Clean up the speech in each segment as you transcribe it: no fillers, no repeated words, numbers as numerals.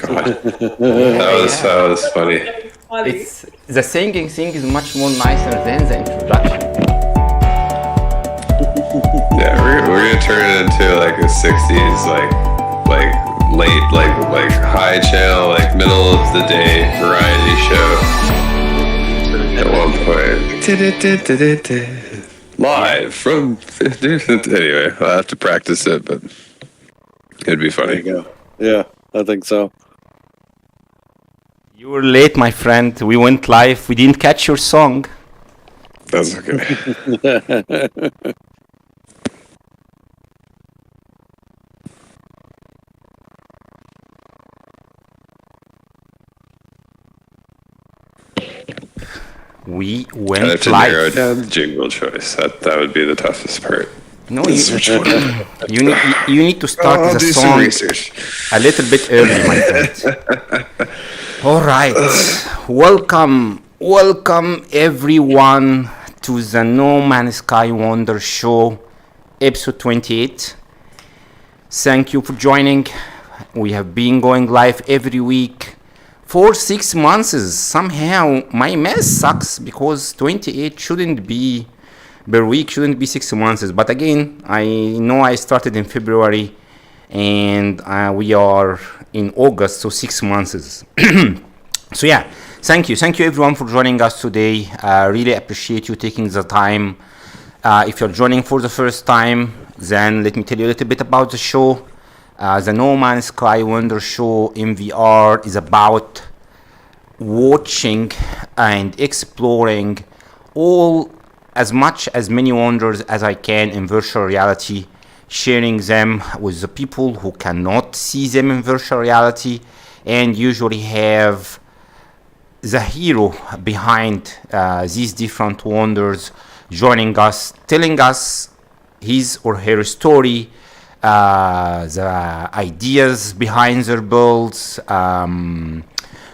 God. That was funny. It's the singing thing is much more nicer than the introduction. Yeah, we're gonna turn it into like a '60s like late like high channel like middle of the day variety show. At one point, live from. Anyway, I'll have to practice it, but it'd be funny. There you go. Yeah, I think so. You were late, my friend. We went live. We didn't catch your song. That's okay. We I went have to narrow live. down the jingle choice. That would be the toughest part. No, you need to start I'll the do some song research. a little bit early, my friend. All right. Welcome everyone to the No Man's Sky Wonders Show, episode 28. Thank you for joining. We have been going live every week for 6 months. Somehow my math sucks because 28 shouldn't be per week, shouldn't be 6 months. But again, I know I started in February and we are in August, so 6 months. So yeah, thank you everyone for joining us today. Really appreciate you taking the time. If you're joining for the first time, then let me tell you a little bit about the show. The No Man's Sky Wonders Show MVR is about watching and exploring as many wonders as I can in virtual reality, sharing them with the people who cannot see them in virtual reality, and usually have the hero behind these different wonders joining us, telling us his or her story, the ideas behind their builds,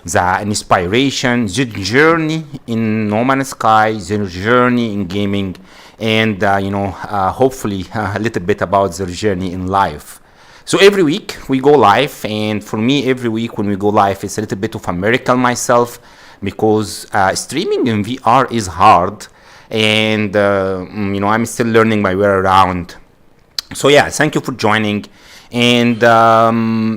the inspiration, the journey in No Man's Sky, the journey in gaming, and hopefully a little bit about their journey in life. So every week we go live, and for me, every week when we go live, it's a little bit of a miracle myself, because streaming in VR is hard, and I'm still learning my way around. So yeah, thank you for joining, and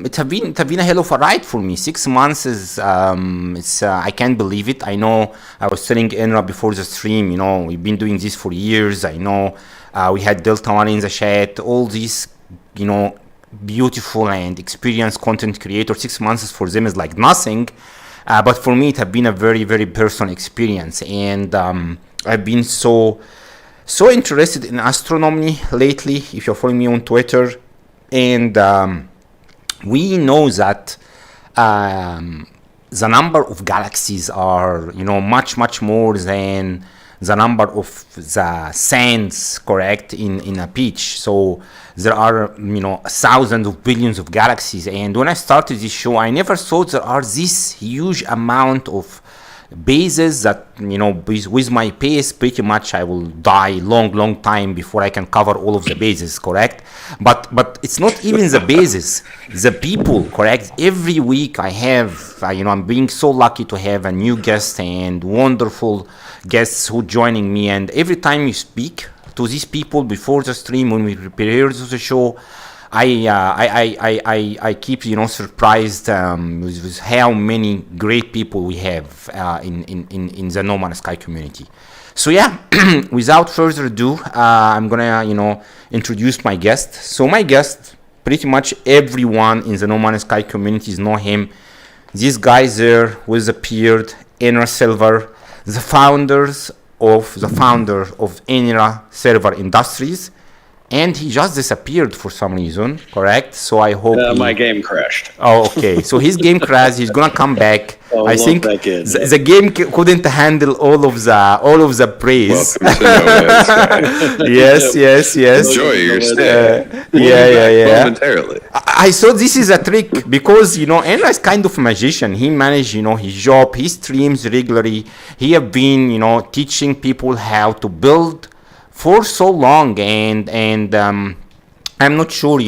it have been a hell of a ride for me. 6 months is I can't believe it. I know I was telling Enra before the stream. We've been doing this for years. I know we had Delta One in the chat. All these beautiful and experienced content creators. 6 months for them is like nothing, but for me it have been a very, very personal experience, and I've been so interested in astronomy lately, if you're following me on Twitter, and we know that the number of galaxies are much more than the number of the sands, correct, in a beach. So there are thousands of billions of galaxies, and when I started this show, I never thought there are this huge amount of bases that with my pace pretty much I will die long time before I can cover all of the bases, correct? But it's not even the bases, the people, correct? Every week I have I'm being so lucky to have a new guest and wonderful guests who joining me, and every time you speak to these people before the stream when we prepare the show, I keep surprised with how many great people we have in the No Man's Sky community. So yeah, without further ado, I'm gonna introduce my guest. So my guest, pretty much everyone in the No Man's Sky communities know him. This guy there with the beard, Enrasilver, the founder of Enrasilver Industries. And he just disappeared for some reason, correct? So I hope my game crashed. Oh, okay. So his game crashed. He's gonna come back. I think the game couldn't handle all of the praise. Welcome to No Man's Sky. Yes. Enjoy your stay. Yeah. Momentarily. I thought this is a trick because Enra is kind of a magician. He managed his job. He streams regularly. He have been teaching people how to build for so long, and I'm not sure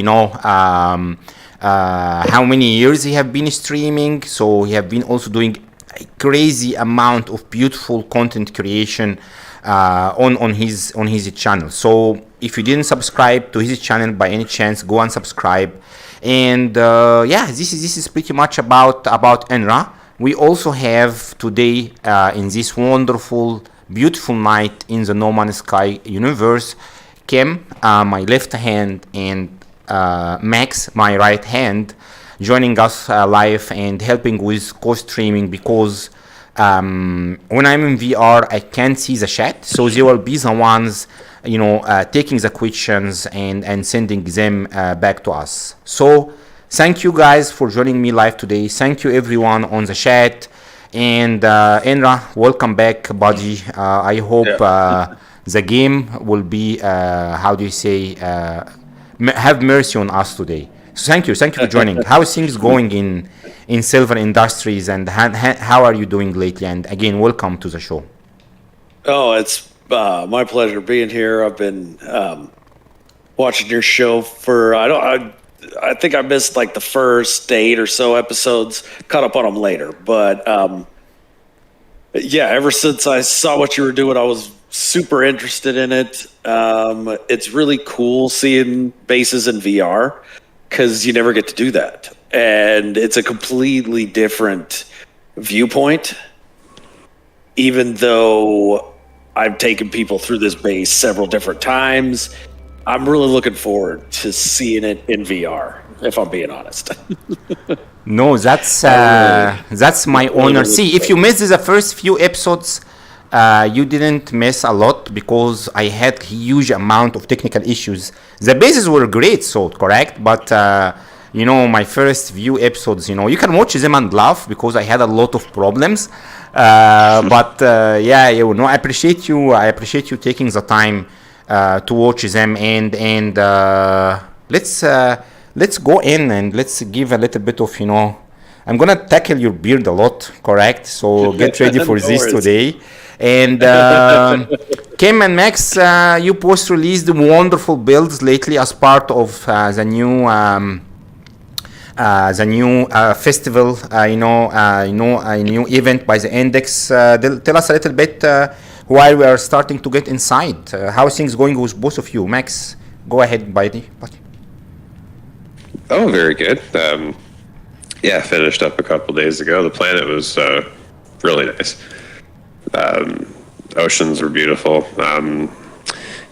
how many years he have been streaming. So he have been also doing a crazy amount of beautiful content creation on his channel. So if you didn't subscribe to his channel by any chance, go and subscribe. And this is pretty much about Enra. We also have today in this wonderful, beautiful night in the No Man's Sky universe, Kim, my left hand, and Max, my right hand, joining us live and helping with co-streaming, because when I'm in VR, I can't see the chat, so they will be the ones, taking the questions and sending them back to us. So thank you guys for joining me live today. Thank you everyone on the chat. And Enra, welcome back, buddy. I hope the game will be, have mercy on us today. So thank you for joining. How is things going in Silver Industries, and how are you doing lately? And again, welcome to the show. Oh, it's my pleasure being here. I've been watching your show for I think I missed like the first 8 or so episodes. Caught up on them later, but ever since I saw what you were doing, I was super interested in it. It's really cool seeing bases in VR, because you never get to do that, and it's a completely different viewpoint. Even though I've taken people through this base several different times, I'm really looking forward to seeing it in VR, if I'm being honest. No, that's my honor. See, if you missed the first few episodes, you didn't miss a lot, because I had huge amount of technical issues. The bases were great, so correct, but my first few episodes, you can watch them and laugh, because I had a lot of problems. But I appreciate you taking the time to watch them, and let's go in and let's give a little bit of, I'm gonna tackle your beard a lot, correct? So get ready for this today. And Kim and Max, you both released wonderful builds lately as part of the new festival, a new event by the Index. Tell us a little bit while we are starting to get inside. How are things going with both of you? Max, go ahead, buddy. Oh, very good. Finished up a couple days ago. The planet was really nice. Oceans were beautiful. And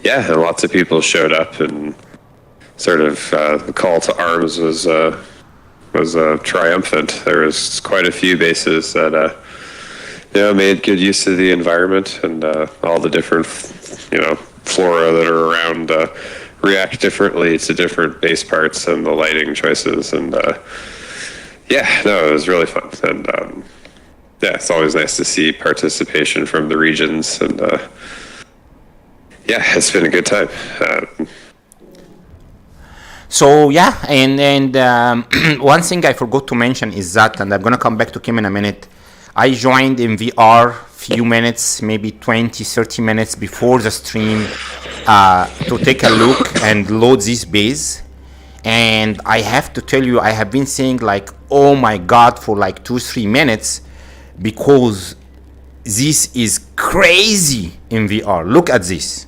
lots of people showed up, and sort of the call to arms was triumphant. There was quite a few bases that made good use of the environment, and all the different flora that are around react differently to different base parts and the lighting choices, and it was really fun. And it's always nice to see participation from the regions, and it's been a good time. One thing I forgot to mention is that, and I'm gonna come back to Kim in a minute, I joined in VR few minutes, maybe 20-30 minutes before the stream, to take a look and load this base. And I have to tell you, I have been saying like, oh my god, for like 2-3 minutes, because this is crazy in VR. Look at this.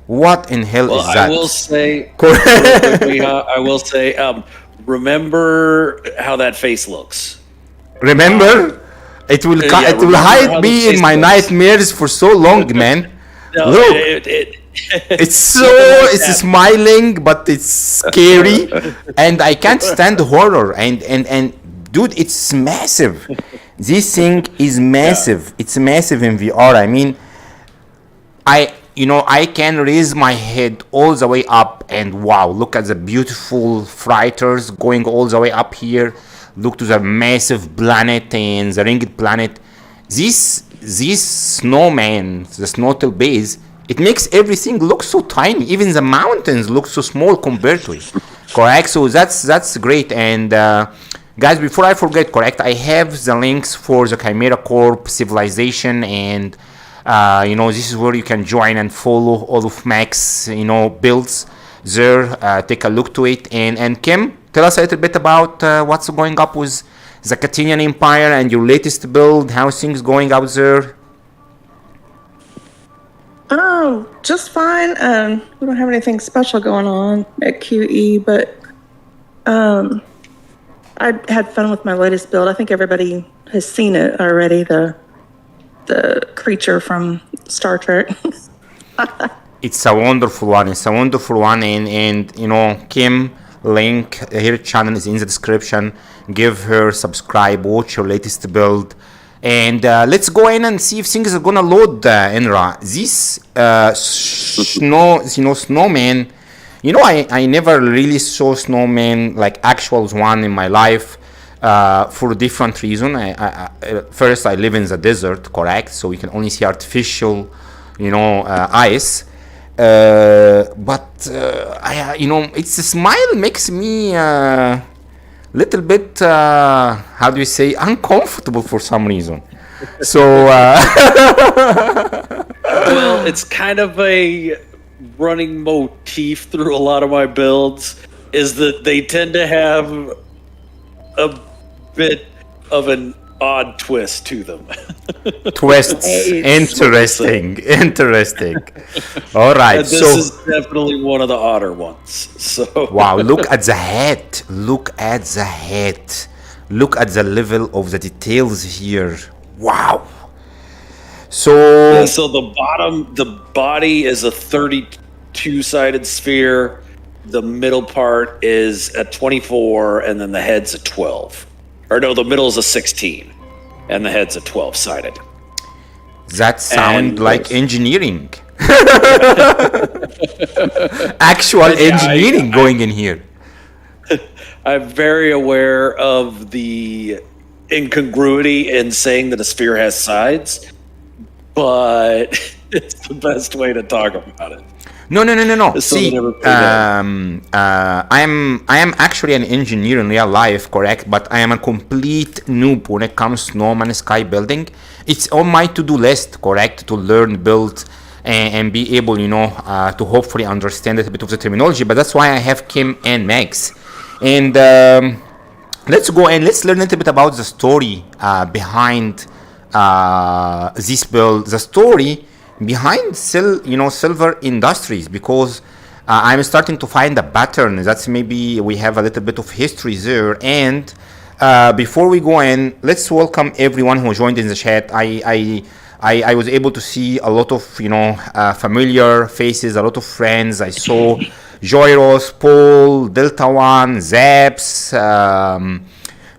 What in hell is that? I will say, real quickly, remember how that face looks. Remember? It will hide me in my nightmares for so long, man. No, look, it's smiling, but it's scary, and I can't stand horror. And dude, it's massive. This thing is massive. Yeah. It's massive in VR. I mean, I can raise my head all the way up, and wow, look at the beautiful freighters going all the way up here. Look to the massive planet and the ringed planet. This snowman, the Snowtail base, it makes everything look so tiny. Even the mountains look so small compared to it. Correct? So that's great. And guys, before I forget, correct, I have the links for the Chimera Corp, Civilization, and this is where you can join and follow all of Max, builds there. Take a look to it. And Kim, tell us a little bit about what's going up with the Catinian Empire and your latest build. How things going out there? Oh, just fine. We don't have anything special going on at QE, but I had fun with my latest build. I think everybody has seen it already. The creature from Star Trek. It's a wonderful one. It's a wonderful one, and you know, Kim, link her channel is in the description. Give her, subscribe, watch her latest build, and let's go in and see if things are gonna load. Enra, this snowman. You know, I never really saw snowman like actual one in my life. For different reason. First, I live in the desert, correct? So we can only see artificial, ice. But you know, its smile makes me little bit, how do you say, uncomfortable for some reason. So, well, it's kind of a running motif through a lot of my builds, is that they tend to have a bit of an odd twist to them. Twists. Interesting. All right. And this is definitely one of the odder ones. So wow, look at the head. Look at the head. Look at the level of the details here. Wow. So the body is a 32-sided sphere. The middle part is a 24, and then the head's a 12. Or no, the middle is a 16, and the head's a 12-sided. That sounds like engineering. Actual engineering going in here. I'm very aware of the incongruity in saying that a sphere has sides, but it's the best way to talk about it. No. See, I am actually an engineer in real life, correct? But I am a complete noob when it comes to No Man's Sky building. It's on my to-do list, correct? To learn, build, and be able, to hopefully understand a bit of the terminology. But that's why I have Kim and Max. And let's go and let's learn a little bit about the story behind this build. The story behind Silver Industries, because I'm starting to find a pattern. That's maybe we have a little bit of history there. And before we go in, let's welcome everyone who joined in the chat. I was able to see a lot of familiar faces, a lot of friends. I saw Joyros, Paul, Delta One, Zaps,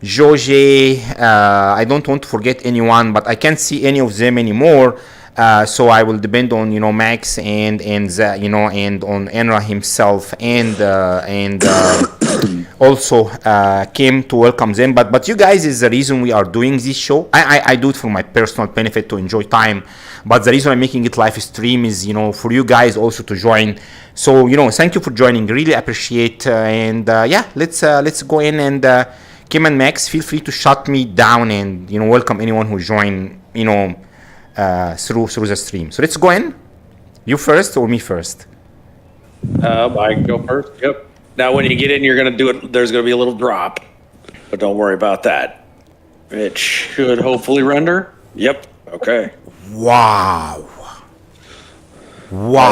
Joje. I don't want to forget anyone, but I can't see any of them anymore. So I will depend on Max and on Enra himself and also Kim to welcome them. But you guys is the reason we are doing this show. I do it for my personal benefit to enjoy time. But the reason I'm making it live stream is for you guys also to join. So thank you for joining. Really appreciate. Let's go in and Kim and Max, feel free to shut me down and welcome anyone who join through the stream. So let's go in. You first or me first? I can go first. Yep. Now, when you get in, you're going to do it. There's going to be a little drop, but don't worry about that. It should hopefully render. Yep. Okay. Wow.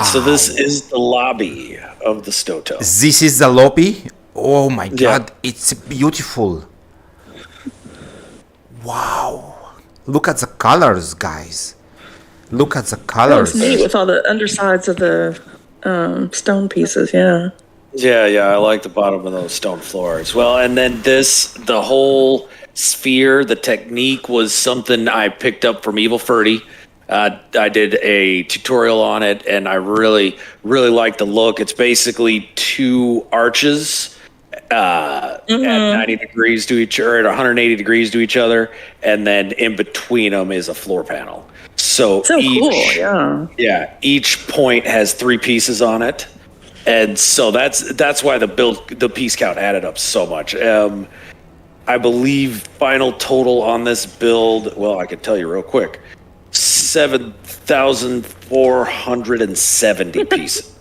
So this is the lobby of the Stoto. This is the lobby. Oh my God! It's beautiful. Wow. Look at the colors, guys. Look at the colors. That's neat with all the undersides of the stone pieces, yeah. Yeah, I like the bottom of those stone floors. Well, and then the whole sphere, the technique was something I picked up from Evil Ferdy. I did a tutorial on it, and I really, really like the look. It's basically two arches at 90 degrees to each other, at 180 degrees to each other, and then in between them is a floor panel. So cool, yeah. Each point has 3 pieces on it, and so that's why the piece count added up so much. I believe final total on this build, well, I can tell you real quick, 7,470 pieces.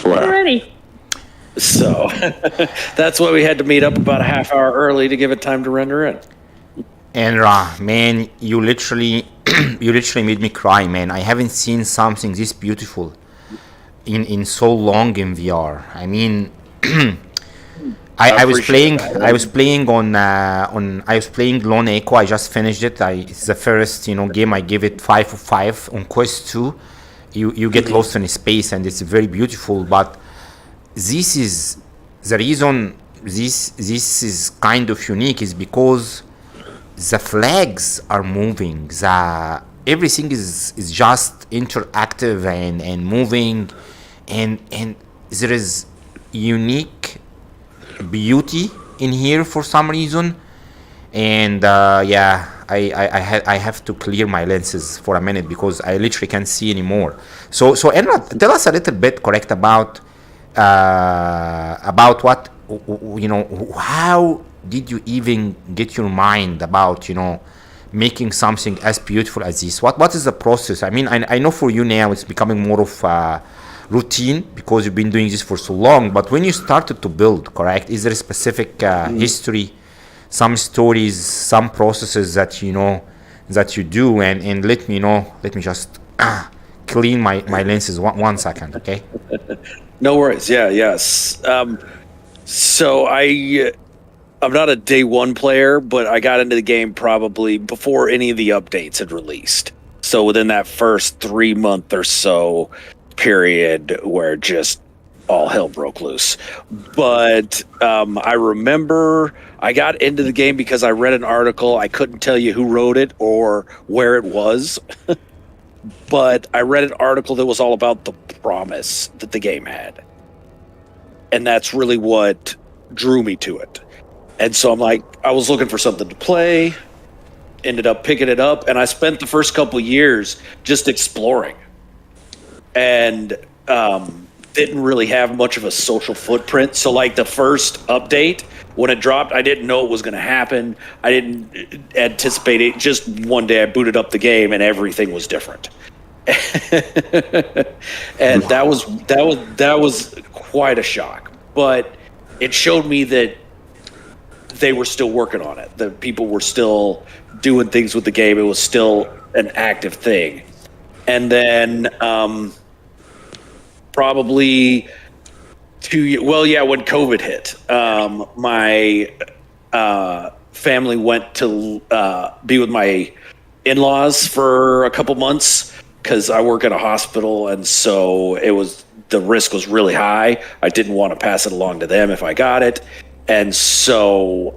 Alrighty. So that's why we had to meet up about a half hour early to give it time to render in. And man, you literally you literally made me cry, man. I haven't seen something this beautiful in so long in VR. I mean, I was playing I was playing Lone Echo. I just finished it. It's the first game I give it 5 of 5 on Quest 2. You get lost in space and it's very beautiful. But this is the reason this is kind of unique is because the flags are moving. Everything is just interactive and moving, and there is unique beauty in here for some reason. And I have to clear my lenses for a minute because I literally can't see anymore. So Enra, tell us a little bit, correct, about what how did you even get your mind about making something as beautiful as this? What is the process? I mean, I know for you now it's becoming more of a routine because you've been doing this for so long, but when you started to build, correct, is there a specific history, some stories, some processes that you do? And let me just clean my lenses one second, okay? No worries. Yes. So I'm not a day one player, but I got into the game probably before any of the updates had released. So within that first 3 month or so period where just all hell broke loose. But I remember I got into the game because I read an article. I couldn't tell you who wrote it or where it was, but I read an article that was all about the promise that the game had. And that's really what drew me to it. And so I was looking for something to play, ended up picking it up, and I spent the first couple years just exploring. And didn't really have much of a social footprint. So the first update, when it dropped, I didn't know it was going to happen. I didn't anticipate it. Just one day I booted up the game and everything was different. And that was quite a shock. But it showed me that they were still working on it. The people were still doing things with the game. It was still an active thing. And then probably 2 years, when COVID hit, my family went to be with my in-laws for a couple months because I work at a hospital, and so the risk was really high. I didn't want to pass it along to them if I got it. And so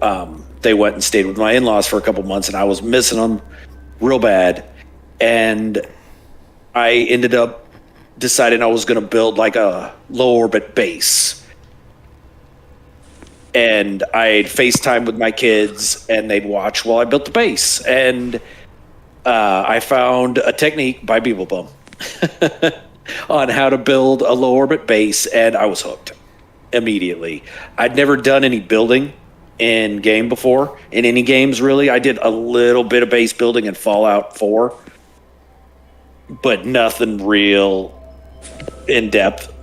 they went and stayed with my in-laws for a couple months, and I was missing them real bad. And I ended up deciding I was going to build a low orbit base. And I'd FaceTime with my kids, and they'd watch while I built the base. And I found a technique by Beeblebum on how to build a low orbit base, and I was hooked immediately. I'd never done any building in game before, in any games really. I did a little bit of base building in Fallout 4, but nothing real in depth.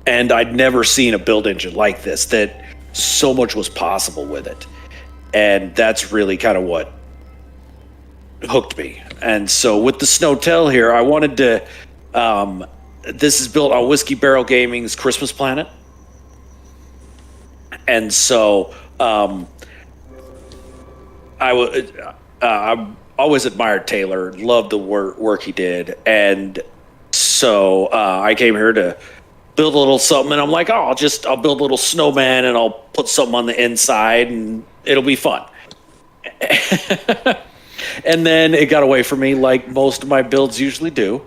And I'd never seen a build engine like this, that so much was possible with it. And that's really kind of what hooked me. And so with the Snowtell here, I wanted to this is built on Whiskey Barrel Gaming's Christmas Planet. And so I always admired Taylor, loved the work he did. And so I came here to build a little something, and I'm like, I'll build a little snowman, and I'll put something on the inside, and it'll be fun. And then it got away from me, like most of my builds usually do.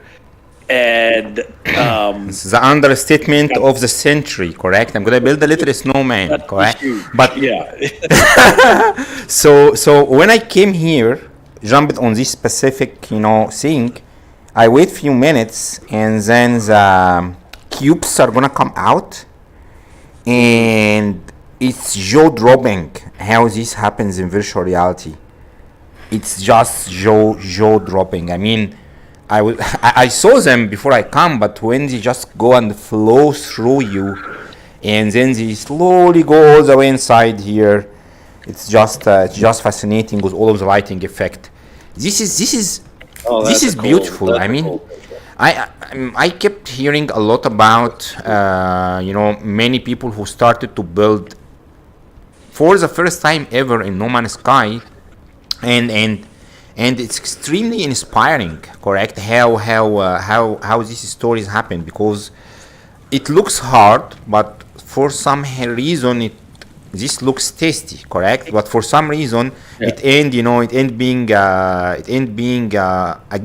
And it's the understatement of the century, correct? I'm gonna build a little snowman, correct? But yeah. So when I came here, jumped on this specific thing, I wait few minutes, and then the cubes are gonna come out, and it's jaw-dropping how this happens in virtual reality. It's just jaw-dropping. I mean, I saw them before I come, but when they just go and flow through you, and then they slowly go all the way inside here. It's just fascinating with all of the lighting effect. This is Oh, this that's is a cool- beautiful. that's I a mean, cool picture. I kept hearing a lot about many people who started to build for the first time ever in No Man's Sky, and it's extremely inspiring. Correct? How these stories happen, because it looks hard, but for some reason this looks tasty, correct? But for some reason it end being a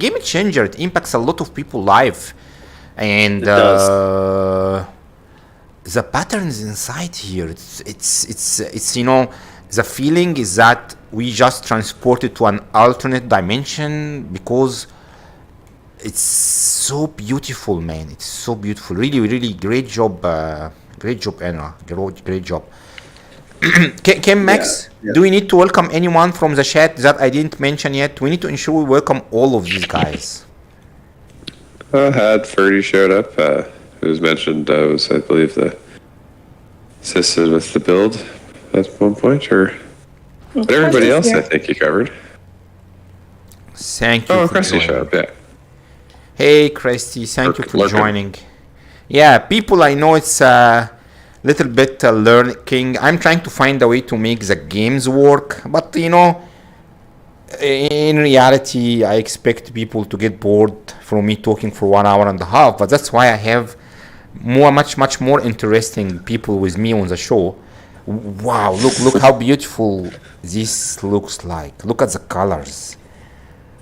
game changer. It impacts a lot of people life, and It does. the patterns inside here. It's the feeling is that we just transported to an alternate dimension, because it's so beautiful, man. It's so beautiful. Really, really great job. Great job, Anna. Great job. Can Max, Yeah. do we need to welcome anyone from the chat that I didn't mention yet? We need to ensure we welcome all of these guys. Had Ferdy showed up. It was mentioned. Was I believe the assisted with the build at one point, or but everybody else I think you covered. Thank you. Oh, for Cressy joining. showed up. Yeah. Hey, Christy, thank you for Lurking. joining. Yeah, people, I know it's a little bit learning. I'm trying to find a way to make the games work, but in reality, I expect people to get bored from me talking for 1 hour and a half. But that's why I have much more interesting people with me on the show. Wow, look how beautiful this looks like. Look at the colors.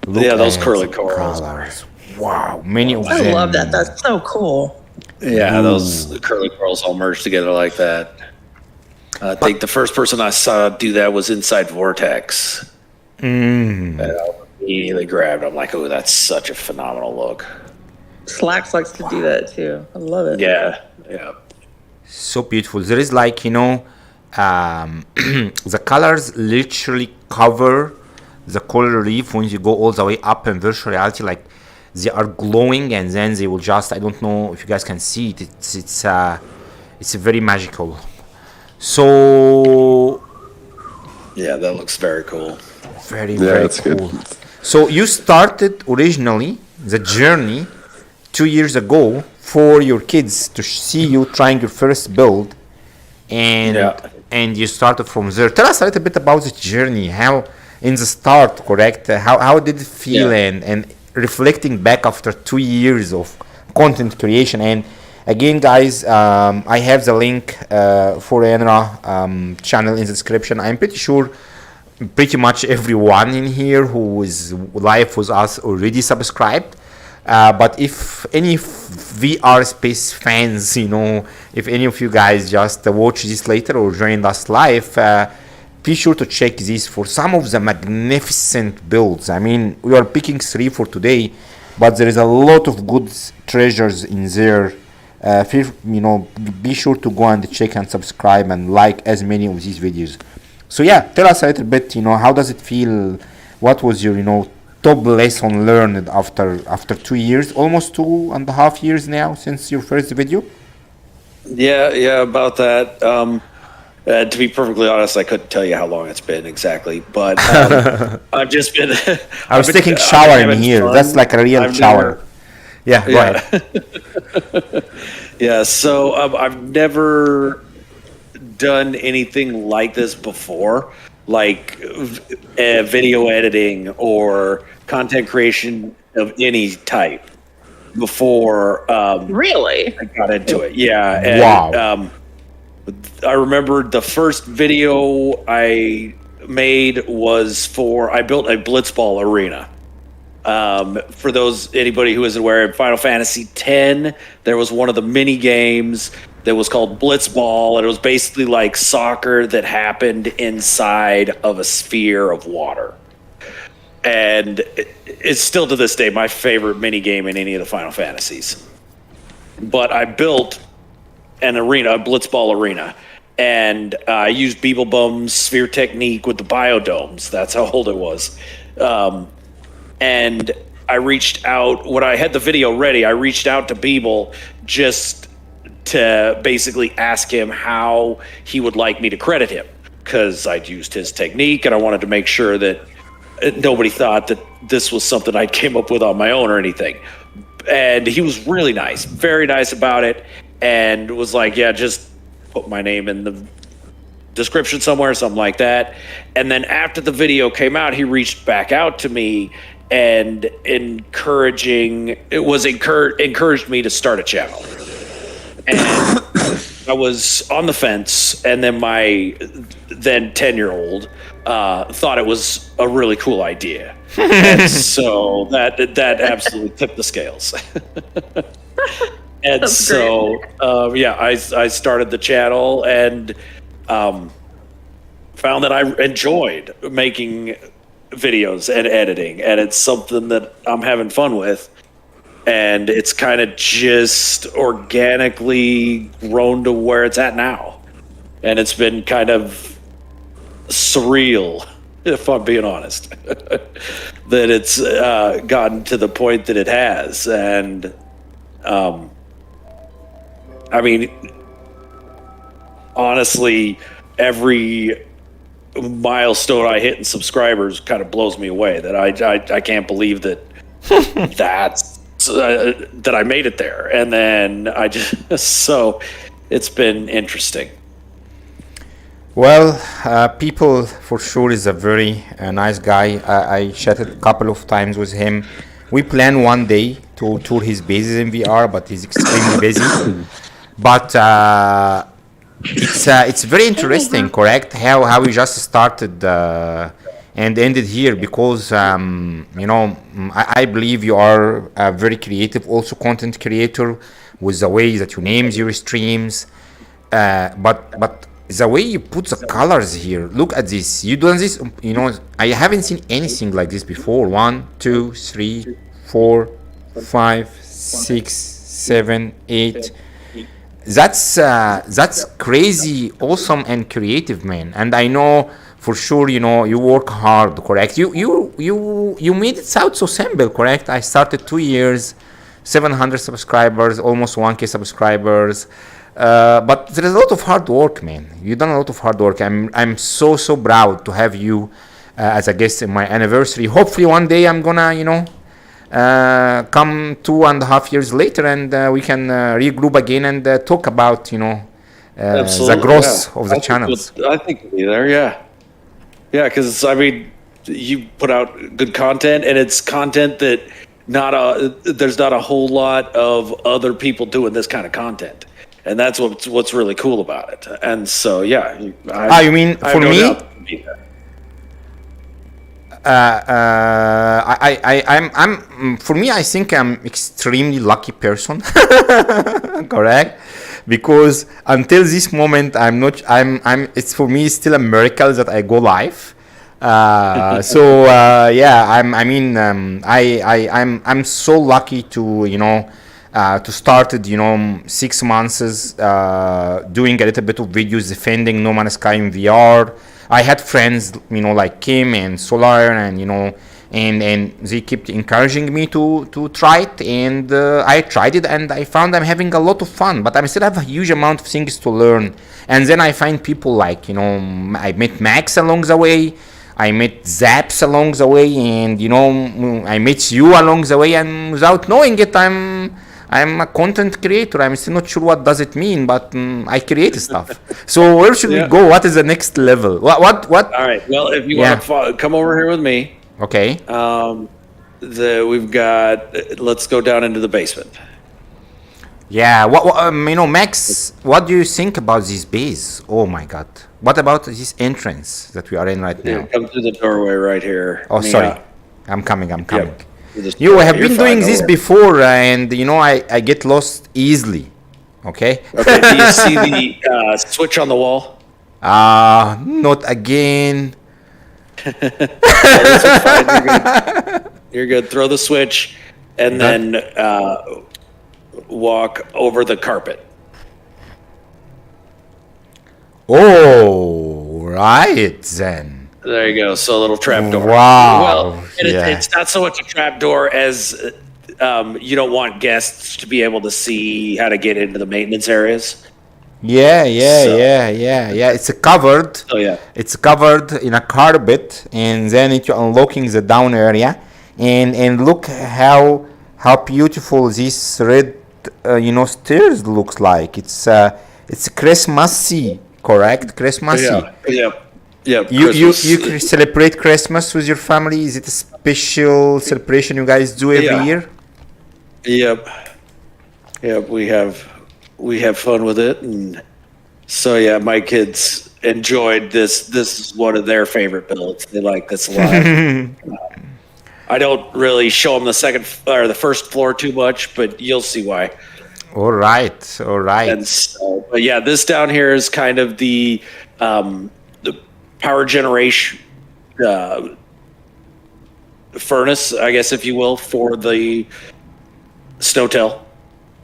Look Yeah, those at curly the corals. colors. Wow, many of I them. love that. That's so cool. Yeah, those curly corals all merged together like that. I think the first person I saw do that was Inside Vortex. And I immediately grabbed. I'm like, oh, that's such a phenomenal look. Slacks likes to do that too. I love it. Yeah. So beautiful. There is like the colors literally cover the coral reef when you go all the way up in virtual reality. Like they are glowing, and then they will just, I don't know if you guys can see it. It's very magical. So Yeah, that looks very cool. very that's good. cool. So you started originally the journey 2 years ago for your kids to see you trying your first build, and Yeah. and you started from there. Tell us a little bit about the journey. How in the start, correct? How did it feel, Yeah. and reflecting back after 2 years of content creation. And again, guys, I have the link for Enra channel in the description. I'm pretty sure pretty much everyone in here who is live with us already subscribed. But if any VR space fans, if any of you guys just watch this later or joined us live, be sure to check this for some of the magnificent builds. I mean, we are picking 3 for today, but there is a lot of good treasures in there. Be sure to go and check and subscribe and like as many of these videos. So yeah, tell us a little bit, how does it feel? What was your, top lesson learned after 2 years, almost 2.5 years now since your first video? Yeah, about that. To be perfectly honest, I couldn't tell you how long it's been exactly, but I've just been. I was taking shower in here. Fun. That's like a real I've shower. Yeah, go ahead. Yeah, so I've never done anything like this before, like video editing or content creation of any type before Really? I got into it. Yeah. And, Wow. I remember the first video I made was I built a blitzball arena. For anybody who isn't aware, in Final Fantasy X, there was one of the mini games that was called Blitzball, and it was basically like soccer that happened inside of a sphere of water. And it's still to this day my favorite mini game in any of the Final Fantasies. But I built an arena, a blitzball arena, and I used Beeblebum's sphere technique with the biodomes. That's how old it was. And I reached out, when I had the video ready, I reached out to Beeble just to basically ask him how he would like me to credit him, because I'd used his technique and I wanted to make sure that nobody thought that this was something I came up with on my own or anything. And he was really nice, very nice about it, and was like, yeah, just put my name in the description somewhere, something like that. And then after the video came out, he reached back out to me and encouraged me to start a channel. And I was on the fence, and then my then 10-year-old thought it was a really cool idea. And so that absolutely tipped the scales. And That's so I started the channel and found that I enjoyed making videos and editing, and it's something that I'm having fun with. And it's kind of just organically grown to where it's at now. And it's been kind of surreal, if I'm being honest, that it's gotten to the point that it has. And I mean, honestly, every milestone I hit in subscribers kind of blows me away. That I can't believe that that I made it there. And then so it's been interesting. Well, people for sure is a very nice guy. I chatted a couple of times with him. We plan one day to tour his bases in VR, but he's extremely busy. But it's very interesting, correct? How we just started and ended here, because I believe you are a very creative, also content creator, with the way that you name your streams, but the way you put the colors here. Look at this. You done this. I haven't seen anything like this before. 1, 2, 3, 4, 5, 6, 7, 8. That's crazy, awesome, and creative, man. And I know for sure, you work hard, correct? You made it sound so simple, correct? I started 2 years, 700 subscribers, almost 1K subscribers. But there is a lot of hard work, man. You've done a lot of hard work. I'm so proud to have you as a guest in my anniversary. Hopefully one day I'm gonna, come 2.5 years later, and we can regroup again and talk about, the growth of the channels. I think we'll be there, yeah. Yeah, because, I mean, you put out good content, and it's content that there's not a whole lot of other people doing this kind of content. And that's what's really cool about it. And so, yeah. You mean for me? For me, I think I'm extremely lucky person, correct? Because until this moment, it's for me still a miracle that I go live. I'm so lucky to to started 6 months doing a little bit of videos defending No Man's Sky in VR. I had friends, like Kim and Solar, and and they kept encouraging me to try it, and I tried it, and I found I'm having a lot of fun. But I still have a huge amount of things to learn. And then I find people like I met Max along the way, I met Zaps along the way, and I met you along the way. And without knowing it, I'm a content creator. I'm still not sure what does it mean, but I create stuff. So where should we go? What is the next level? What? All right. Well, if you want to come over here with me. Okay. We've got. Let's go down into the basement. Yeah. What? Max. What do you think about this base? Oh my God. What about this entrance that we are in right now? Come through the doorway right here. Oh, sorry. I'm coming. Yep. You have been doing this before, and I get lost easily. Okay. Okay. Do you see the switch on the wall? Not again. You're good. Throw the switch, and then walk over the carpet. Oh, right then. There you go. So a little trap door. Wow. Well, it's not so much a trap door as you don't want guests to be able to see how to get into the maintenance areas. Yeah. So- It's covered. Oh yeah. It's covered in a carpet, and then you're unlocking the down area, and look how beautiful this red stairs looks like. It's Christmassy, correct? Christmassy. Yeah. You celebrate Christmas with your family? Is it a special celebration you guys do every year? Yep. We have fun with it, and so yeah, my kids enjoyed this. This is one of their favorite builds. They like this a lot. I don't really show them the second or the first floor too much, but you'll see why. All right. And so, but yeah, this down here is kind of the power generation furnace, I guess, if you will, for the Snowtail.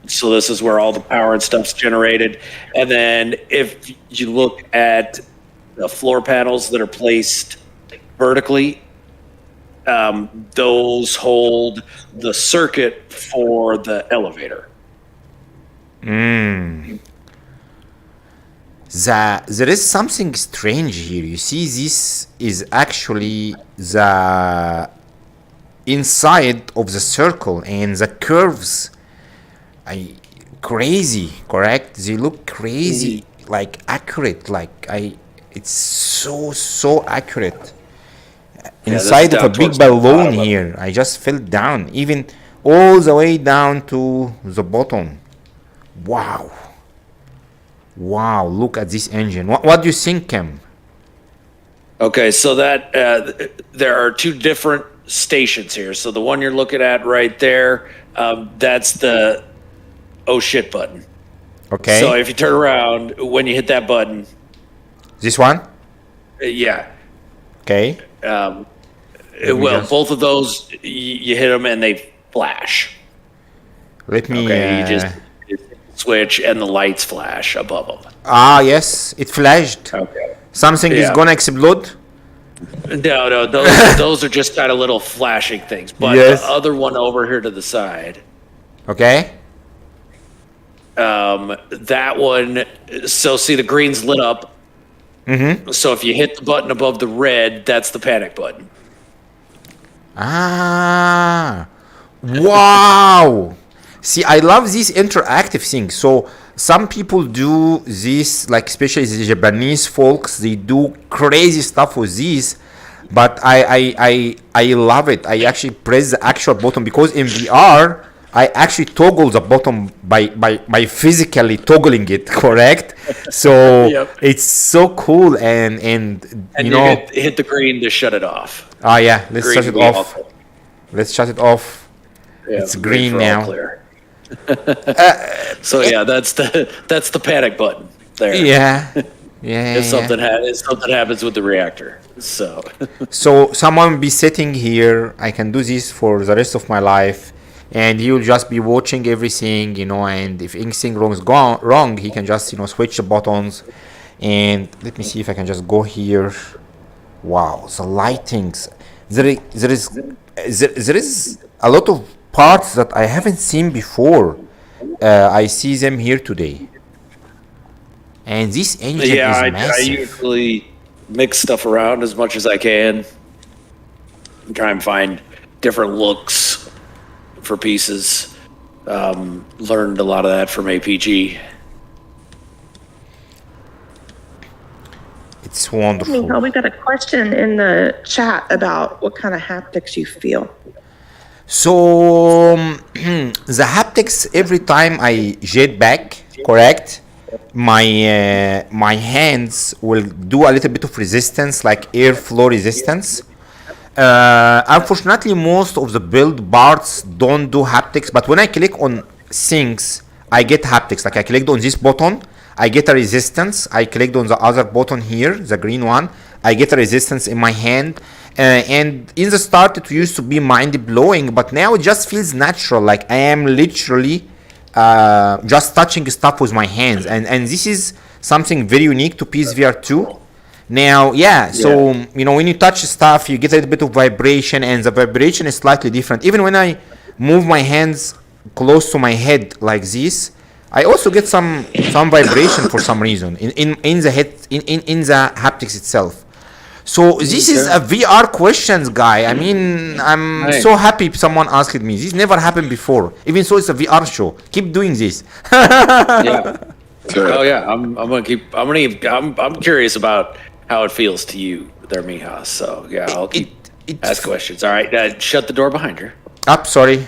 So this is where all the power and stuff's generated. And then if you look at the floor panels that are placed vertically, those hold the circuit for the elevator. There is something strange here. You see, this is actually the inside of the circle, and the curves crazy, correct? They look crazy, like accurate, it's so accurate. Inside of a big balloon here, I just fell down, even all the way down to the bottom. Wow, look at this engine. What do you think, Kim? Okay, so that there are two different stations here. So the one you're looking at right there, that's the oh shit button. Okay. So if you turn around, when you hit that button, This one? yeah. Okay. Both of those, you hit them and they flash. Let me... Okay, you just switch and the lights flash above them. Yes, it flashed. Okay. Something is Yeah. gonna explode? No, those are just kind of little flashing things. But Yes. the other one over here to the side, Okay. that one, so see the green's lit up. Mm-hmm. So if you hit the button above the red, that's the panic button. Wow. See, I love these interactive things. So some people do this, like especially the Japanese folks, they do crazy stuff with these. But I love it. I actually press the actual button because in VR I actually toggle the button by physically toggling it, correct? So Yep. it's so cool and And you hit the green to shut it off. yeah, let's Green shut it will be off. Let's shut it off. Yeah, It's green for all now. clear. So yeah, that's the panic button there. Yeah. If something happens with the reactor. So So someone be sitting here, I can do this for the rest of my life, and he will just be watching everything, and if anything wrong, he can just, switch the buttons. And let me see if I can just go here. Wow, the lightings. There is a lot of parts that I haven't seen before. I see them here today. And this engine is I massive. usually mix stuff around as much as I can. Try and find different looks for pieces. Learned a lot of that from APG. It's wonderful. Michal, we got a question in the chat about what kind of haptics you feel. So the haptics, every time I jet back, correct, my hands will do a little bit of resistance, like airflow resistance. Unfortunately, most of the build parts don't do haptics, but when I click on things, I get haptics. Like I clicked on this button, I get a resistance. I clicked on the other button here, the green one, I get a resistance in my hand. And in the start, it used to be mind-blowing, but now it just feels natural. Like I am literally just touching stuff with my hands, and this is something very unique to PSVR 2. Now, so when you touch stuff, you get a little bit of vibration, and the vibration is slightly different. Even when I move my hands close to my head like this, I also get some vibration for some reason in the head in the haptics itself. So this is a VR questions, guy. I mean, I'm so happy someone asked me. This never happened before. Even so, it's a VR show. Keep doing this. Yeah. Oh yeah, I'm curious about how it feels to you there, Mija. So yeah, I'll keep ask questions. All right, shut the door behind her. Up, sorry.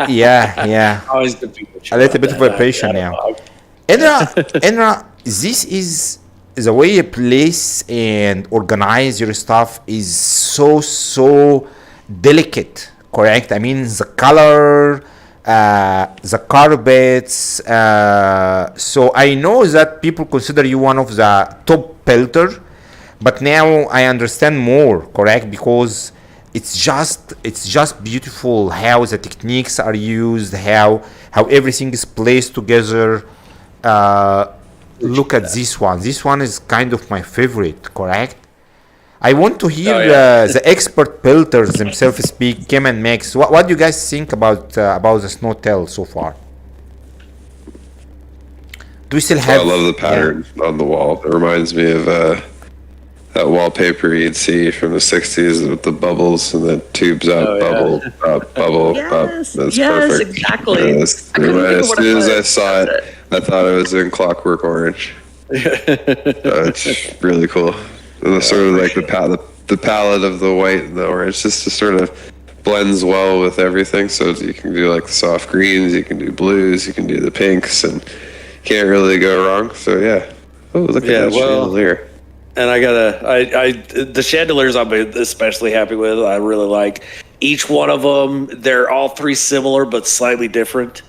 Yeah. Always good people. A little bit of vibration now. Enra, this is the way you place and organize your stuff is so delicate, correct? I mean, the color, the carpets. So I know that people consider you one of the top pelter, but now I understand more, correct? Because it's just beautiful how the techniques are used, how everything is placed together. Look at this one. This one is kind of my favorite, correct? I want to hear the expert pelters themselves speak. Kim and Max, what do you guys think about the Snowtail so far? Do we still have? I love the pattern on the wall. It reminds me of that wallpaper you'd see from the 60s with the bubbles and the tubes up, bubble, up, bubble, up. That's perfect. Exactly. As soon as I saw it, I thought it was in Clockwork Orange. It's really cool. And the sort of like the palette of the white and the orange just sort of blends well with everything. So you can do like the soft greens, you can do blues, you can do the pinks, and can't really go wrong. So yeah. Oh, look at that chandelier. And the chandeliers I'm especially happy with. I really like each one of them. They're all three similar but slightly different.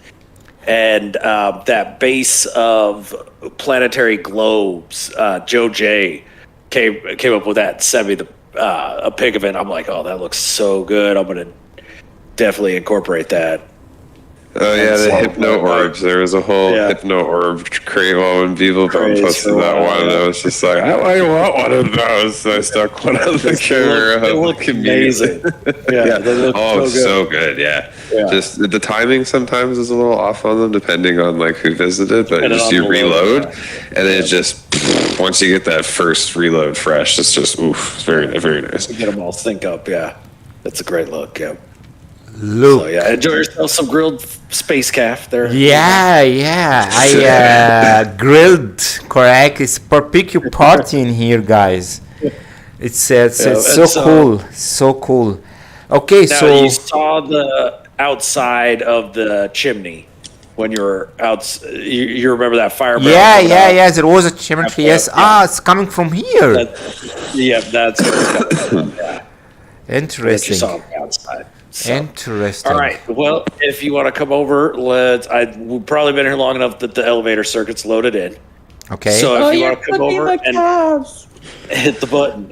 And that base of planetary globes, Joe J came up with that and sent me a pic of it. I'm like, oh, that looks so good. I'm gonna definitely incorporate that. Oh yeah, the hypno orbs. There was a whole hypno orb crate when people posted that one. And I was just like, I want one of those. So I stuck one on the camera. They look amazing. Yeah. They look so good. Yeah. Just the timing sometimes is a little off on them depending on like who visited, but just you reload and it just once you get that first reload fresh, it's just it's very very nice. Get them all sync up. Yeah, that's a great look. Yeah. Look. So, enjoy yourself some grilled space calf there. Yeah. I grilled, correct? It's barbecue party in here, guys. It's so cool. Okay, now, so you saw the outside of the chimney when you were out. You remember that fire? Yeah. There was a chimney. Yes. It's coming from here. That's interesting. You saw on the outside. So. Interesting. All right. Well, if you want to come over, we've probably been here long enough that the elevator circuit's loaded in. Okay. So if you want to come over and hit the button,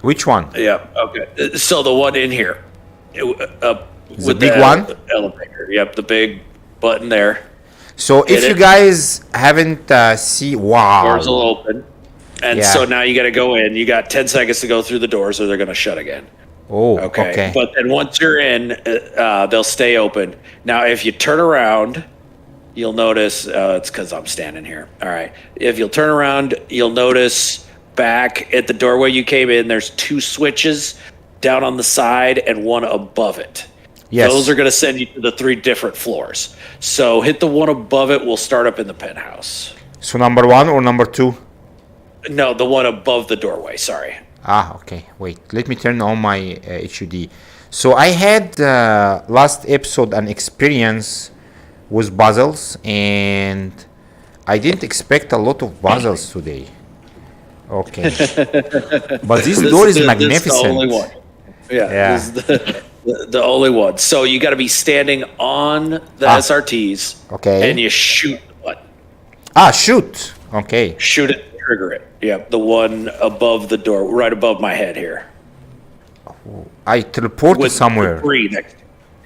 Which one? Yeah. Okay. So the one in here, the big one. Elevator. Yep. The big button there. So if you guys haven't doors will open. And so now you got to go in. You got 10 seconds to go through the doors or they're going to shut again. Oh, okay. But then once you're in, they'll stay open. Now, if you turn around, you'll notice, it's because I'm standing here. All right. If you'll turn around, you'll notice back at the doorway you came in, there's two switches down on the side and one above it. Yes. Those are going to send you to the three different floors. So hit the one above it. We'll start up in the penthouse. So number 1 or number 2? No, the one above the doorway. Sorry. Okay. Wait. Let me turn on my HUD. So I had last episode an experience with puzzles, and I didn't expect a lot of puzzles today. Okay. But this door is magnificent. This is the only one. This is the only one. So you got to be standing on the SRTs. Okay. And you shoot the button. Shoot. Okay. Shoot it. Trigger it. Yep, the one above the door, right above my head here. I teleported somewhere.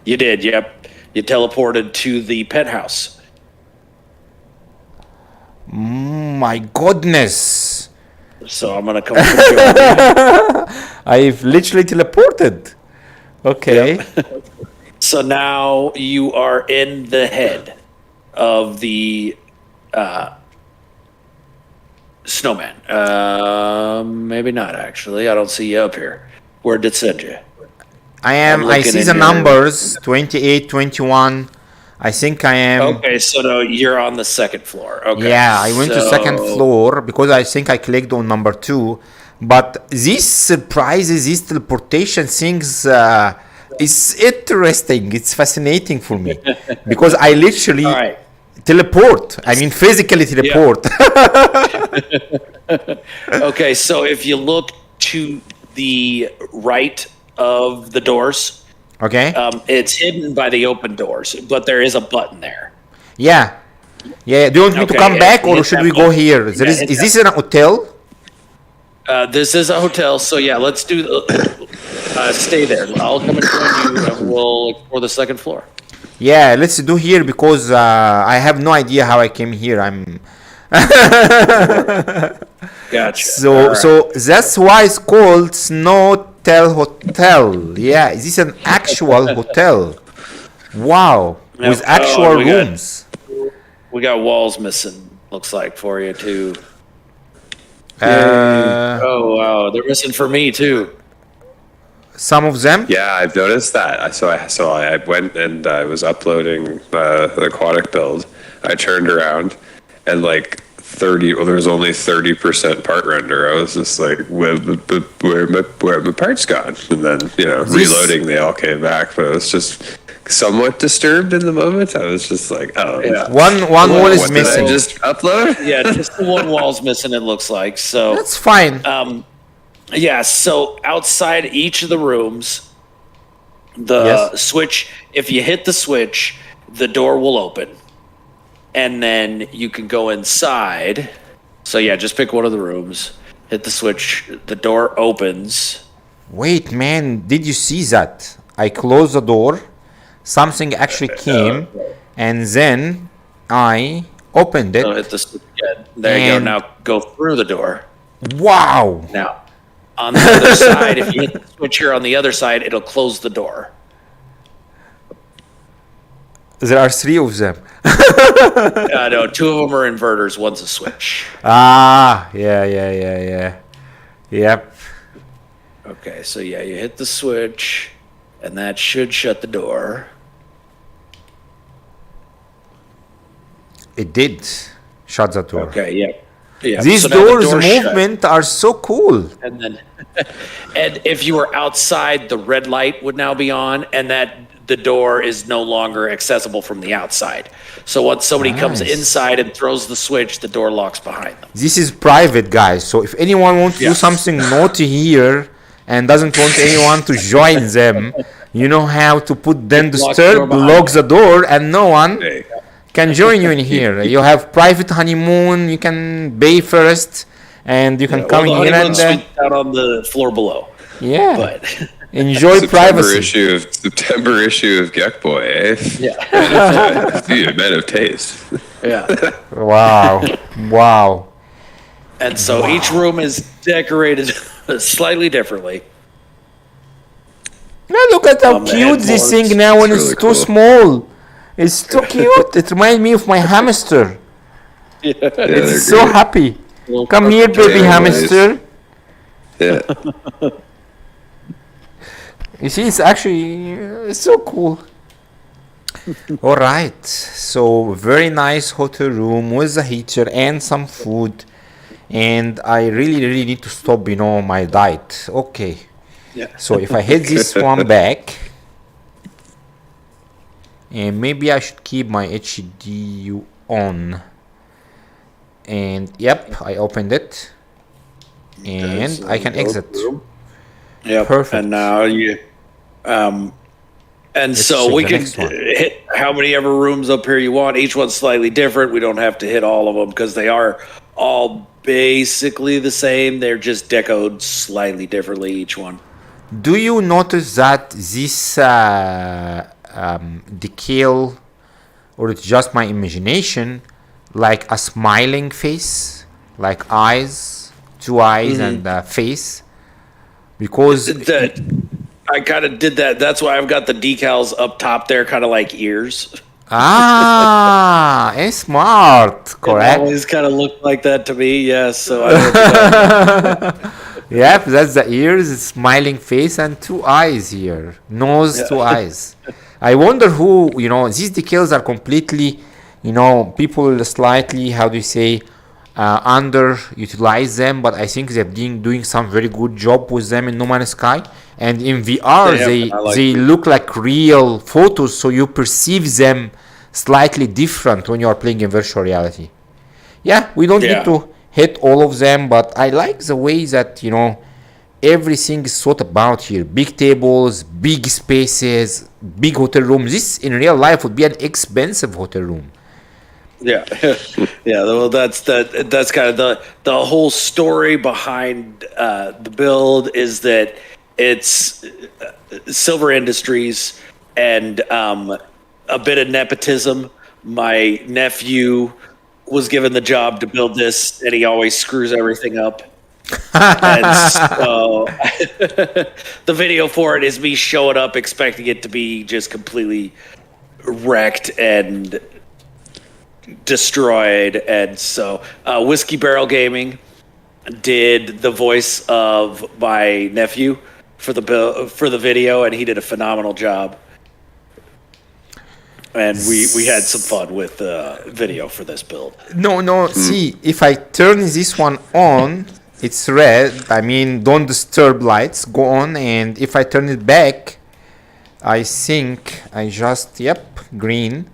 You did, yep. You teleported to the penthouse. My goodness. So I'm gonna come over. I've literally teleported. Okay. Yep. So now you are in the head of the snowman. Maybe not, actually. I don't see you up here. Where did it send you? I see the numbers 28, 21. I think I am. Okay, so no, you're on the second floor. Okay. Yeah, I went to second floor because I think I clicked on number 2. But these surprises, these teleportation things, is interesting. It's fascinating for me because I literally teleport. I mean, physically teleport. Okay, so if you look to the right of the doors, Okay. it's hidden by the open doors, but there is a button there. Yeah. Yeah. Do you want me to come back or should we go here? Is this an hotel? This is a hotel, so yeah, let's do. Stay there. I'll come and join you, and we'll explore the second floor. Yeah, let's do here because I have no idea how I came here. I'm. Gotcha. So that's why it's called Snowtel Hotel. Yeah, is this an actual hotel? Wow, with actual rooms. We got walls missing. Looks like for you too. Oh wow, they're missing for me too. Some of them? Yeah, I've noticed that. So I went and I was uploading the aquatic build. I turned around and like 30. Well, there was only 30% part render. I was just like, where my parts gone? And then reloading, they all came back. But I was just somewhat disturbed in the moment. I was just like, oh, yeah. One wall is missing. Did I just upload? Yeah, just the one wall's missing. It looks like so. That's fine. Yeah, so outside each of the rooms, the switch, if you hit the switch, the door will open. And then you can go inside. So yeah, just pick one of the rooms, hit the switch, the door opens. Wait, man, did you see that? I closed the door, something actually came, and then I opened it. So hit the switch again. There you go, now go through the door. Wow. Now, on the other side, if you hit the switch here on the other side, it'll close the door. There are 3 of them. No, 2 of them are inverters, one's a switch. Yeah. Yep. Okay, so yeah, you hit the switch, and that should shut the door. It did shut the door. Okay, yeah. These so doors movement are so cool. And then, and if you were outside, the red light would now be on, and that the door is no longer accessible from the outside. So once somebody comes inside and throws the switch, the door locks behind them. This is private, guys. So if anyone wants to do something naughty here and doesn't want anyone to join them, you know how to put then disturb, lock the door, and no one can join you in here. You have private honeymoon. You can pay first, and you can come in here and out on the floor below. Yeah, but enjoy privacy. September issue of Geek Boy, eh? Yeah. Dude, man of taste. Yeah. Wow. And so each room is decorated slightly differently. Now look at how cute this thing now when it's too small. It's so cute. It reminds me of my hamster. Yeah. It's so happy. Come here, baby hamster. Yeah. You see, it's actually so cool. All right. So very nice hotel room with a heater and some food. And I really need to stop, my diet. Okay. Yeah. So if I hit this one back, and maybe I should keep my HDU on. And yep, I opened it. And I can exit. Yeah. Perfect. And now you and Let's so we check can the next one. hit how many ever rooms up here you want. Each one's slightly different. We don't have to hit all of them because they are all basically the same. They're just decoed slightly differently, each one. Do you notice that this decal, or it's just my imagination, like a smiling face, like eyes, 2 eyes and a face? because That I kind of did that. That's why I've got the decals up top there, kind of like ears. it's smart, It correct? always kind of looked like that to me. Yes, so I know what you're talking about. Yep, that's the ears, smiling face, and two eyes here. Nose, two eyes. I wonder who, these decals are completely, people slightly, how do you say, underutilize them, but I think they're doing some very good job with them in No Man's Sky. And in VR, they look like real photos, so you perceive them slightly different when you are playing in virtual reality. Yeah, we don't need to hit all of them, but I like the way that, everything is thought about here. Big tables, big spaces, big hotel rooms. This in real life would be an expensive hotel room. Yeah, yeah. Well, that's kind of the whole story behind the build is that it's Silver Industries and a bit of nepotism. My nephew was given the job to build this, and he always screws everything up. And so the video for it is me showing up expecting it to be just completely wrecked and destroyed. And so Whiskey Barrel Gaming did the voice of my nephew for the video, and he did a phenomenal job. And we had some fun with the video for this build. No, see, if I turn this one on, it's red. I mean, don't disturb lights. Go on, and if I turn it back, I think I just, green.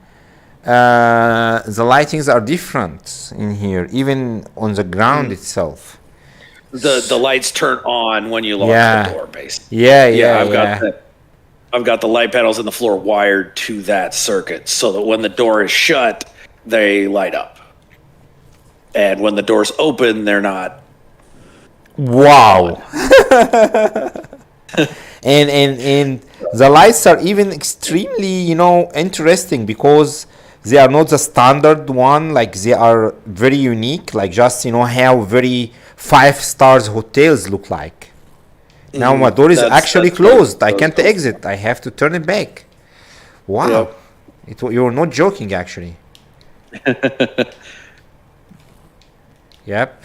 The lightings are different in here, even on the ground itself. The lights turn on when you lock the door, basically. I've got the light panels in the floor wired to that circuit so that when the door is shut, they light up. And when the door's open, they're not. Wow. and the lights are even extremely, interesting because they are not the standard one. Like they are very unique, like just, how very 5 stars hotels look like. Now my door is actually closed. I can't exit. I have to turn it back. Wow. You're not joking, actually. Yep.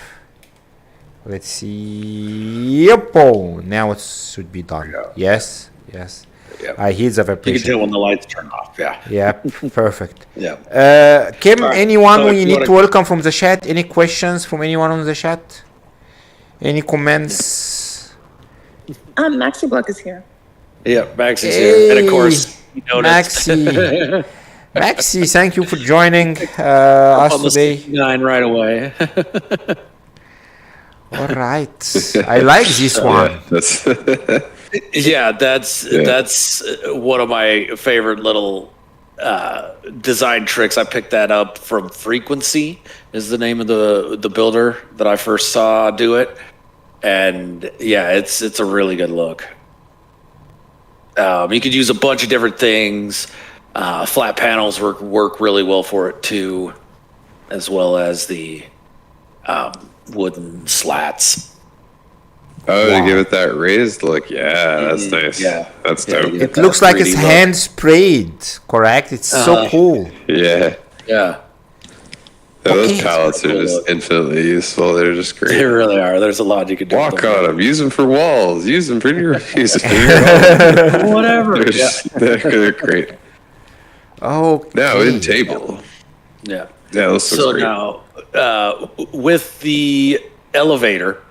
Let's see. Yep. Oh, now it should be done. Yes. Yep. I hear the vibration. You can tell when the lights turn off. Yep. Perfect. Yeah. Kim, anyone we need to welcome from the chat? Any questions from anyone on the chat? Any comments? Maxi Block is here. Yeah, Max is here. And of course, you noticed. Maxi, thank you for joining us today. 9 right away. All right. I like this one. That's one of my favorite little design tricks. I picked that up from Frequency, is the name of the builder that I first saw do it. And it's a really good look. You could use a bunch of different things. Flat panels work really well for it too, as well as the wooden slats. To give it that raised look. Yeah, that's nice. Yeah, that's dope. It looks like it's hand sprayed, correct? It's so cool. Yeah. Those Okay. pallets are just infinitely useful. They're just great. They really are. There's a lot you could do. Walk with them. on them. Use them for walls. Use them for your home. Whatever. They're great. Oh, Now in table. Yeah. Yeah, those look So great. now, with the elevator,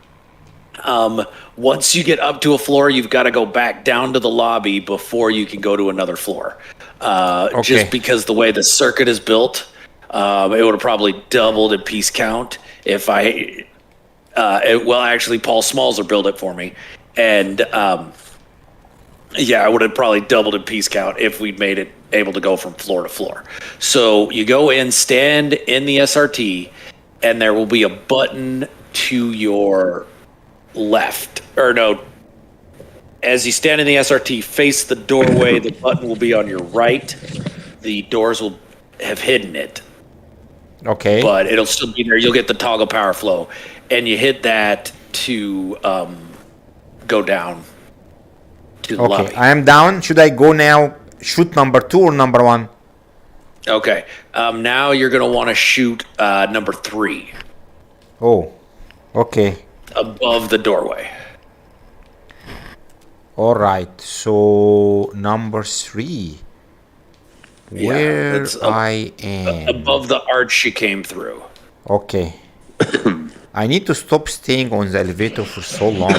once you get up to a floor, you've got to go back down to the lobby before you can go to another floor. Just because the way the circuit is built, it would have probably doubled in piece count if I. Actually, Paul Smalzer built it for me, and I would have probably doubled in piece count if we'd made it able to go from floor to floor. So you go in, stand in the SRT, and there will be a button to your left, or no. As you stand in the SRT, face the doorway. The button will be on your right. The doors will have hidden it. okay. But it'll still be there. You'll get the toggle power flow, and you hit that to go down to the Okay, lobby. I am down. Should I go now? Shoot number 2 or number 1? Okay. Now you're going to want to shoot number 3 Oh, okay. above the doorway. All right. So number 3, where it's I am. Above the arch you came through. Okay. I need to stop staying on the elevator for so long.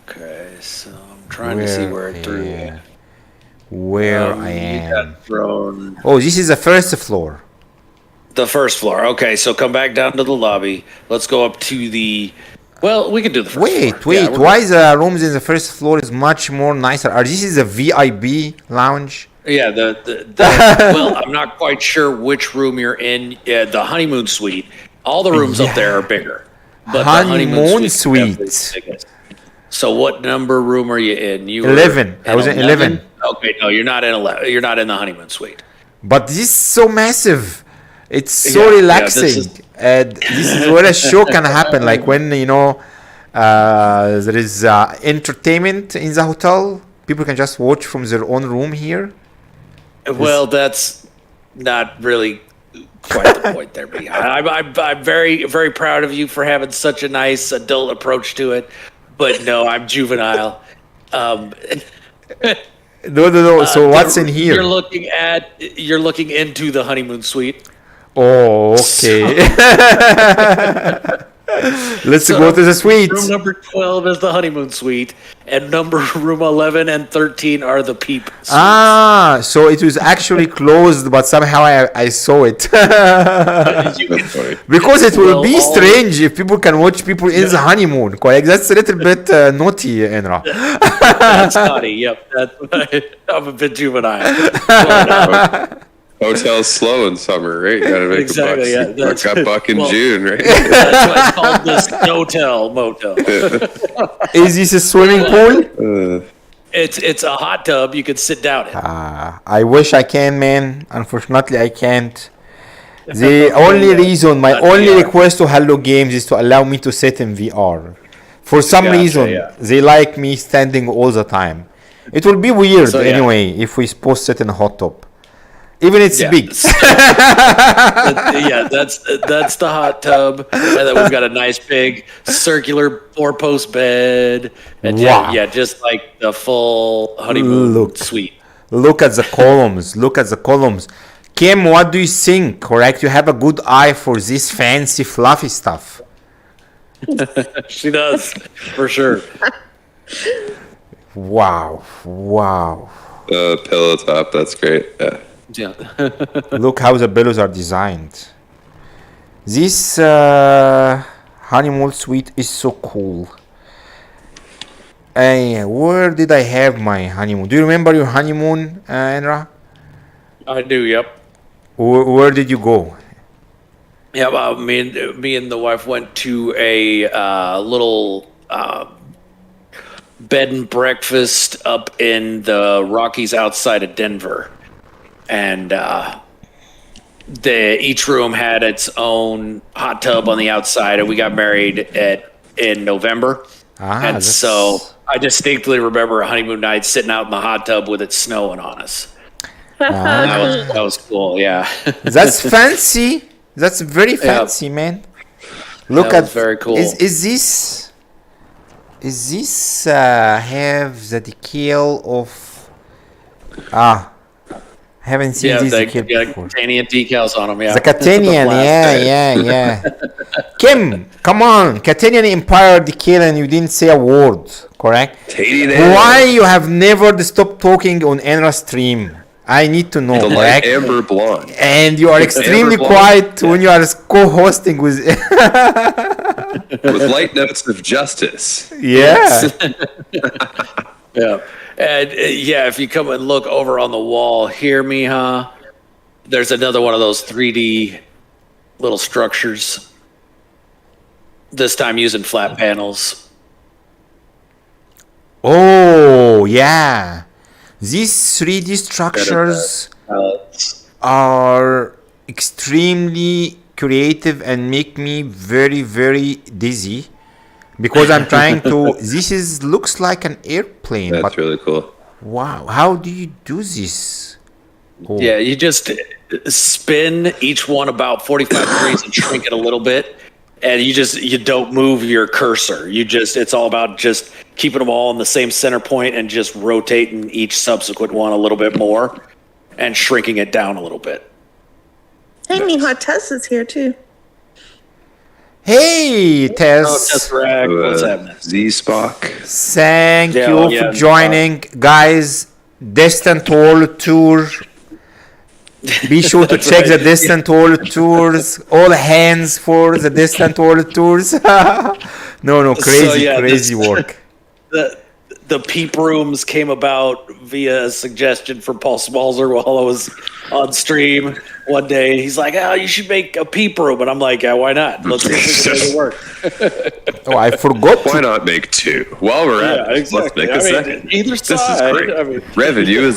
Okay, so I'm trying to see where it threw you. Where I You am. got thrown. Oh, this is the first floor. The first floor. Okay, so come back down to the lobby. Let's go up to the. Well, we can do the first Wait, floor. Yeah, we're why the rooms in the first floor is much more nicer? Are this is a VIP lounge? Yeah, well, I'm not quite sure which room you're in. The honeymoon suite. All the rooms up there are bigger, but Honeymoon the suite. suite's definitely the biggest. So, what number room are you in? You 11. I was in 11. Okay, no, you're not in 11. You're not in the honeymoon suite. But this is so massive. It's so Yeah, relaxing. this is- And this is where a show can happen. Like when, there is entertainment in the hotel. People can just watch from their own room here. Well, that's not really quite the point there, B. I'm very, very proud of you for having such a nice adult approach to it. But no, I'm juvenile. No. So what's in here? You're looking into the honeymoon suite. Oh, okay. Let's go to the suite. Room number 12 is the honeymoon suite, and room 11 and 13 are the peep suites. Ah, so it was actually closed, but somehow I saw it. Because it will be strange if people can watch people in the honeymoon. Correct? That's a little bit naughty, Enra. That's naughty. Yep, I'm a bit juvenile. But, Hotel's slow in summer, right? You gotta make Exactly, a buck. yeah, that's- Got buck in well- June, right? that's why it's called the Snowtel Motel. Is this a swimming pool? It's a hot tub you can sit down in. I wish I can, man. Unfortunately, I can't. The only reason, my Not only VR. request to Hello Games is to allow me to sit in VR. For some Gotcha, reason, yeah. they like me standing all the time. It will be weird So, yeah. anyway if we supposed sit in a hot tub. Even it's Yeah. big. Yeah, that's the hot tub, and then we've got a nice big circular 4-post bed, and Wow. yeah, just like the full honeymoon Look. suite. Look at the columns. Look at the columns. Kim, what do you think? Correct? You have a good eye for this fancy, fluffy stuff. She does, for sure. Wow. Pillow top, that's great. Yeah. Yeah. Look how the pillows are designed. This honeymoon suite is so cool. Hey, where did I have my honeymoon? Do you remember your honeymoon, Enra? I do. Yep. Where did you go? Yeah. Me and the wife went to a little bed and breakfast up in the Rockies outside of Denver. And each room had its own hot tub on the outside, and we got married in November. And so I distinctly remember a honeymoon night sitting out in the hot tub with it snowing on us. That was cool, yeah. That's fancy. That's very fancy, man. Look That at was very cool. Is this have the decal of haven't seen Yeah, this the decal before. Catanian decals on them, yeah. The Catanian, yeah. Kim, come on, Catanian Empire decal, and you didn't say a word, correct? Why you have never stopped talking on Enra stream? I need to know, The light correct? amber blonde. And you are extremely Amber blonde. quiet when you are co-hosting with. With light notes of justice. Yeah. Yeah. And if you come and look over on the wall here, Miha, there's another one of those 3D little structures. This time using flat panels. Oh, yeah. These 3D structures are extremely creative and make me very, very dizzy. because I'm trying to. This is looks like an airplane. That's but really cool. wow, how do you do this? Oh. Yeah, you just spin each one about 45 degrees and shrink it a little bit. And you don't move your cursor. It's all about just keeping them all in the same center point and just rotating each subsequent one a little bit more and shrinking it down a little bit. Hey, Miha, Tess is here too. Hey, Tess. Tesseract, what's happening? Z-Spock. Thank you for joining, guys. Distant World Tour. Be sure to check the Distant World Tours. All hands for the Distant World Tours. no, crazy work. The peep rooms came about via a suggestion from Paul Smalzer while I was on stream one day. He's like, "Oh, you should make a peep room," and I'm like, "Yeah, why not? Let's see if we can make it work." Oh, I forgot. Why not make two? While we're at it, exactly. let's make a second. Either This is side. great. Revenue is